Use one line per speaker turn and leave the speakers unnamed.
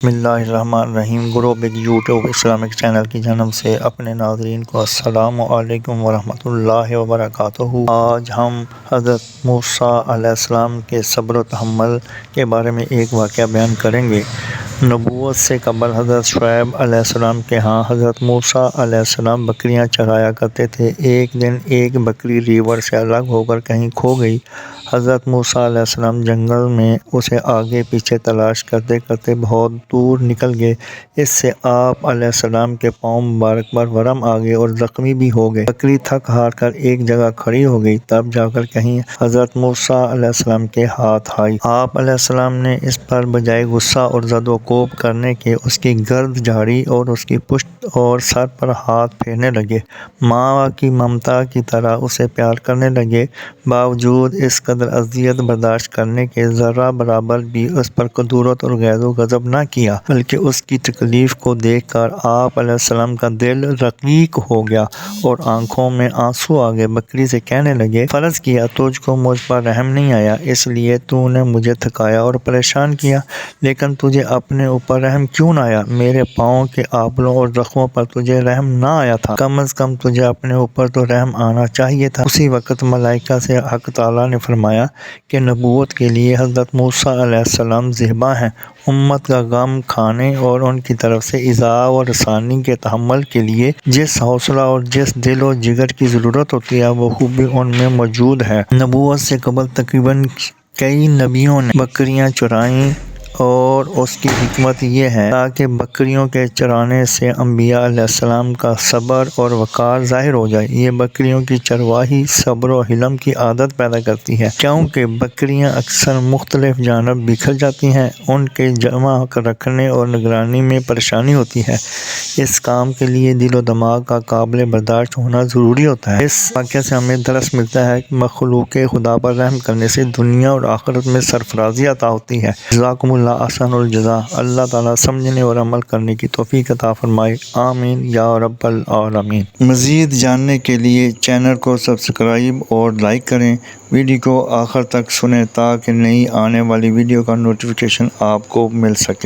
بسم اللہ الرحمن الرحیم۔ گرو بگ یوٹیوب اسلامک چینل کی جانب سے اپنے ناظرین کو السلام علیکم ورحمۃ اللہ وبرکاتہ۔ آج ہم حضرت موسیٰ علیہ السلام کے صبر و تحمل کے بارے میں ایک واقعہ بیان کریں گے۔ نبوت سے قبل حضرت شعیب علیہ السلام کے ہاں حضرت موسیٰ علیہ السلام بکریاں چرایا کرتے تھے۔ ایک دن ایک بکری ریوڑ سے الگ ہو کر کہیں کھو گئی۔ حضرت موسیٰ علیہ السلام جنگل میں اسے آگے پیچھے تلاش کرتے کرتے بہت دور نکل گئے۔ اس سے آپ علیہ السلام کے پاؤں مبارک پر ورم آ گئے اور زخمی بھی ہو گئے۔ بکری تھک ہار کر ایک جگہ کھڑی ہو گئی، تب جا کر کہیں حضرت موسیٰ علیہ السلام کے ہاتھ آئی۔ آپ علیہ السلام نے اس پر بجائے غصہ اور زد و کوب کرنے کے اس کی گرد جھاڑی اور اس کی پشت اور سر پر ہاتھ پھیرنے لگے۔ ماں کی ممتا کی طرح اسے پیار کرنے لگے۔ باوجود اس قدر اذیت برداشت کرنے کے ذرہ برابر بھی اس پر کدورت اور غیظ و غضب نہ کیا، بلکہ اس کی تکلیف کو دیکھ کر آپ علیہ السلام کا دل رقیق ہو گیا اور آنکھوں میں آنسو آ گئے۔ بکری سے کہنے لگے، فرض کیا تجھ کو مجھ پر رحم نہیں آیا، اس لیے تو نے مجھے تھکایا اور پریشان کیا، لیکن تجھے اپنے اوپر رحم کیوں نہ آیا؟ میرے پاؤں کے آبلوں اور زخموں پر تجھے رحم نہ آیا تھا؟ کم از کم تجھے اپنے اوپر تو رحم آنا چاہیے تھا۔ اسی وقت ملائکہ سے حق تعالیٰ نے فرمایا کہ نبوت کے لیے حضرت موسیٰ علیہ السلام زیبا ہیں۔ امت کا غم کھانے اور ان کی طرف سے ایذاء و رسانی کے تحمل کے لیے جس حوصلہ اور جس دل و جگر کی ضرورت ہوتی ہے وہ خوبی ان میں موجود ہے۔ نبوت سے قبل تقریباً کئی نبیوں نے بکریاں چرائیں اور اس کی حکمت یہ ہے تاکہ بکریوں کے چرانے سے انبیاء علیہ السلام کا صبر اور وقار ظاہر ہو جائے۔ یہ بکریوں کی چرواہی صبر و حلم کی عادت پیدا کرتی ہے، کیونکہ بکریاں اکثر مختلف جانب بکھر جاتی ہیں، ان کے جمع رکھنے اور نگرانی میں پریشانی ہوتی ہے۔ اس کام کے لیے دل و دماغ کا قابل برداشت ہونا ضروری ہوتا ہے۔ اس واقعے سے ہمیں درس ملتا ہے کہ مخلوق خدا پر رحم کرنے سے دنیا اور آخرت میں سرفرازی عطا ہوتی ہے۔ جزاکم اللہ احسن الجزا۔ اللہ تعالیٰ سمجھنے اور عمل کرنے کی توفیق عطا فرمائے، آمین یا رب العالمین۔ مزید جاننے کے لیے چینل کو سبسکرائب اور لائک کریں، ویڈیو کو آخر تک سنیں تاکہ نئی آنے والی ویڈیو کا نوٹیفیکیشن آپ کو مل سکے۔